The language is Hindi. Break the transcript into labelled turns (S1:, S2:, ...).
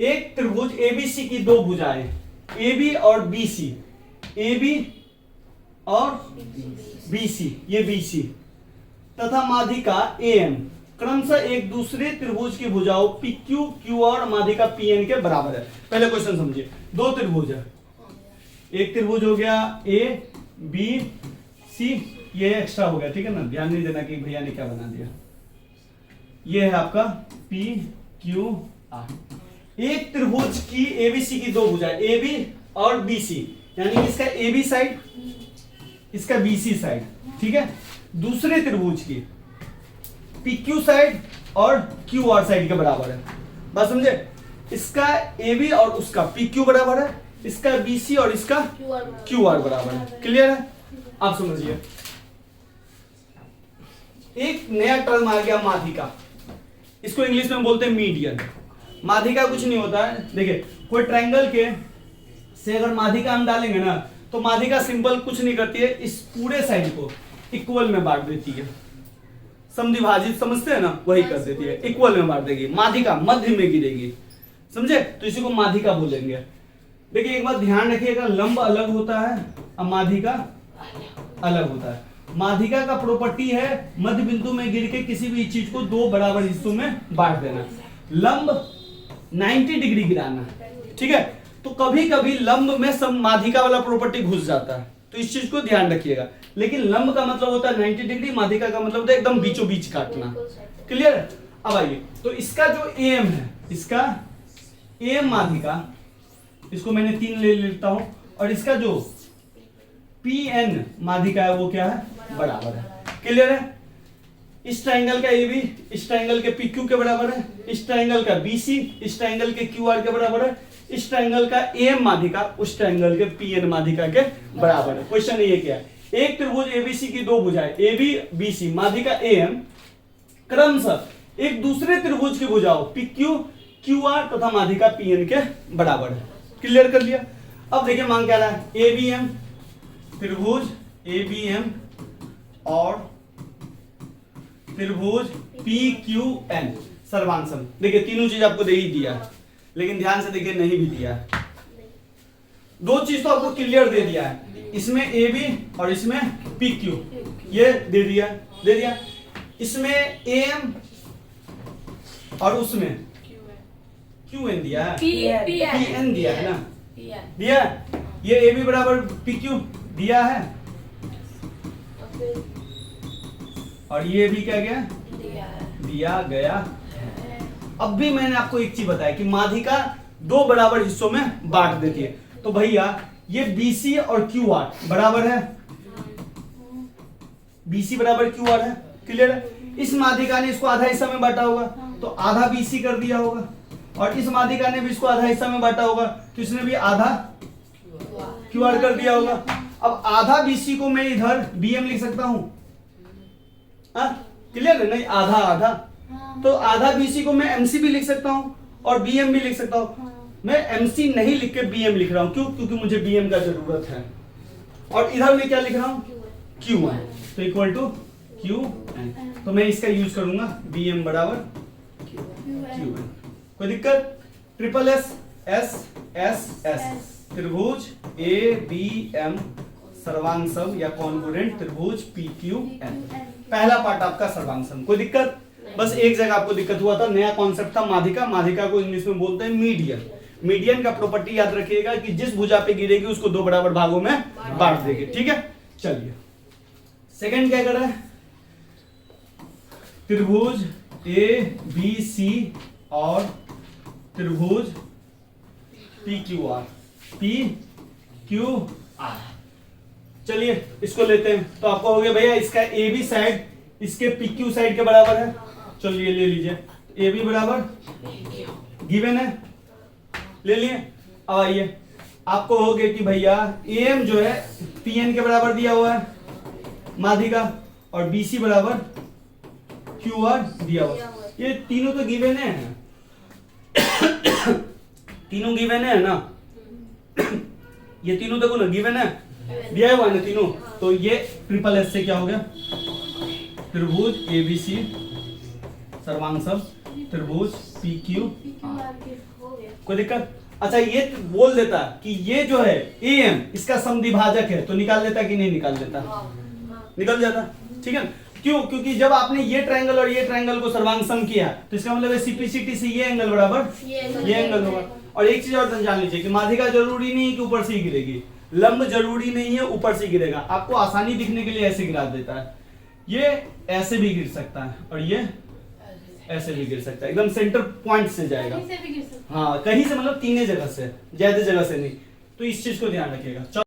S1: एक त्रिभुज एबीसी की दो भुजाएं AB और BC, AB और BC, ये BC तथा माध्यिका AM क्रमशः एक दूसरे त्रिभुज की भुजाओं PQ, QR और माध्यिका PN के बराबर है। पहले क्वेश्चन समझिए, दो त्रिभुज है, एक त्रिभुज हो गया ABC, ये एक्स्ट्रा हो गया, ठीक है ना, ध्यान नहीं देना कि भैया ने क्या बना दिया। ये है आपका PQR। एक त्रिभुज की ABC की दो भुजाएं AB और BC, यानी इसका AB साइड, इसका BC साइड, ठीक है। दूसरे त्रिभुज की PQ साइड और QR साइड के बराबर है। बात समझे? इसका AB और उसका PQ बराबर है, इसका BC और इसका QR बराबर है। क्लियर है? आप समझिए, एक नया टर्म आ गया माध्यिका, इसको इंग्लिश में बोलते हैं मीडियन। माध्यिका कुछ नहीं होता है, देखिए कोई ट्रायंगल के से अगर माध्यिका हम डालेंगे ना, तो माध्यिका सिंपल कुछ नहीं करती है, इस पूरे साइड को इक्वल में बांट देती है। समद्विभाजित समझते हैं ना, वही कर देती है, इक्वल में बांट देगी। माध्यिका मध्य में गिरेगी, समझे? तो इसी को माध्यिका बोलेंगे। देखिए एक बात ध्यान रखिएगा, लंब अलग होता है और माध्यिका अलग होता है। माध्यिका का प्रॉपर्टी है मध्य बिंदु में गिर के किसी भी चीज को दो बराबर हिस्सों में बांट देना। लंब 90 डिग्री गिराना, ठीक है। तो कभी कभी लंब में सब माध्यिका वाला प्रॉपर्टी घुस जाता है, तो इस चीज को ध्यान रखिएगा। लेकिन लंब का मतलब होता है 90 डिग्री, माध्यिका का मतलब होता है एकदम बीचों बीच काटना। क्लियर है? अब आइए, तो इसका जो AM है, इसका AM माध्यिका, इसको मैंने 3 ले लेता हूं, और इसका जो PN माध्यिका है वो क्या है? बराबर है। क्लियर है? इस ट्रायंगल का AB इस ट्रायंगल के PQ के बराबर है, इस ट्रायंगल का BC इस ट्रायंगल के QR के बराबर है, इस ट्रायंगल का AM माध्यिका उस ट्रायंगल के PN माध्यिका के बराबर है। क्वेश्चन ये क्या है? एक त्रिभुज ABC की दो भुजाएं AB BC माध्यिका AM क्रमशः एक दूसरे त्रिभुज की भुजाओं PQ QR तथा माध्यिका PN के बराबर है। क्लियर कर लिया? अब देखिए मांग क्या रहा है? ABM त्रिभुज ABM और त्रिभुज PQN सर्वांग। देखिए तीनों चीज आपको दे ही दिया है, लेकिन ध्यान से देखिए नहीं भी दिया है। दो चीज तो आपको क्लियर दे दिया है, इसमें AB और इसमें PQ, ये दे दिया। इसमें AM और उसमें QN दिया है, PN दिया है ना, दिया। ये AB बराबर PQ दिया है, और ये भी क्या गया? दिया गया। अब भी मैंने आपको एक चीज बताया कि माध्यिका दो बराबर हिस्सों में बांट देती है। तो भैया ये BC और QR बराबर है, BC बराबर QR है। क्लियर है? इस माध्यिका ने इसको आधा हिस्सा में बांटा होगा, तो आधा BC कर दिया होगा, और इस माध्यिका ने भी इसको आधा हिस्सा में बांटा होगा, तो इसने भी आधा QR कर दिया होगा। अब आधा BC को मैं इधर BM लिख सकता हूं, क्लियर है? नहीं, आधा आधा, तो आधा BC को मैं MC भी लिख सकता हूं और BM भी लिख सकता हूं। मैं MC नहीं लिख के BM लिख रहा हूं, क्यों? क्योंकि मुझे BM का जरूरत है। और इधर मैं क्या लिख रहा हूं? QN, तो इक्वल टू QN, तो मैं इसका यूज करूंगा BM बराबर QN। कोई दिक्कत? ट्रिपल S त्रिभुज ABM सर्वांग सम या कॉन्ग्रुएंट त्रिभुज PQN। पहला पार्ट आपका सर्वांग सम। कोई दिक्कत? बस एक जगह आपको दिक्कत हुआ था, नया कॉन्सेप्ट था माध्यिका। माध्यिका को इंग्लिश में बोलते हैं मीडियन। मीडियन का प्रॉपर्टी याद रखिएगा कि जिस भुजा पे गिरेगी उसको दो बराबर भागों में बांट देगी। ठीक है, चलिए सेकंड क्या कर रहा है? त्रिभुज ABC और त्रिभुज PQR। चलिए इसको लेते हैं। तो आपको हो गया भैया इसका AB साइड इसके PQ साइड के बराबर है। चलिए ले लीजिए, AB बराबर गिवन है, ले लिए। अब आइए आपको हो गया कि भैया AM जो है PN के बराबर दिया हुआ है माध्यिका, और BC बराबर QR दिया हुआ है। ये तीनों तो गिवन है तीनों गिवन है ना ये तीनों देखो ना गिवन है, दिया हुआ है ना तीनों। तो ये ट्रिपल S से क्या हो गया? त्रिभुज ABC सर्वांग सम त्रिभुज PQR।
S2: हो गया।
S1: कोई दिक्कत? अच्छा ये बोल देता कि ये जो है AM इसका समद्विभाजक है, तो निकाल देता कि नहीं निकाल देता? निकल जाता, ठीक है। क्यों? क्योंकि जब आपने ये ट्रायंगल और ये ट्रायंगल को सर्वांग सम किया तो इसका मतलब है सिंप्लिसिटी से ये एंगल बराबर ये एंगल होगा। और एक चीज और जान लीजिए कि माध्यिका जरूरी नहीं है कि ऊपर से ही गिरेगी, लंब जरूरी नहीं है ऊपर से गिरेगा। आपको आसानी दिखने के लिए ऐसे गिरा देता है, ये ऐसे भी गिर सकता है और ये ऐसे भी गिर सकता है, एकदम सेंटर पॉइंट से जाएगा।
S2: कहीं से भी गिर सकता है।
S1: हाँ कहीं से मतलब तीनों जगह से, ज्यादा जगह से नहीं, तो इस चीज को ध्यान रखिएगा।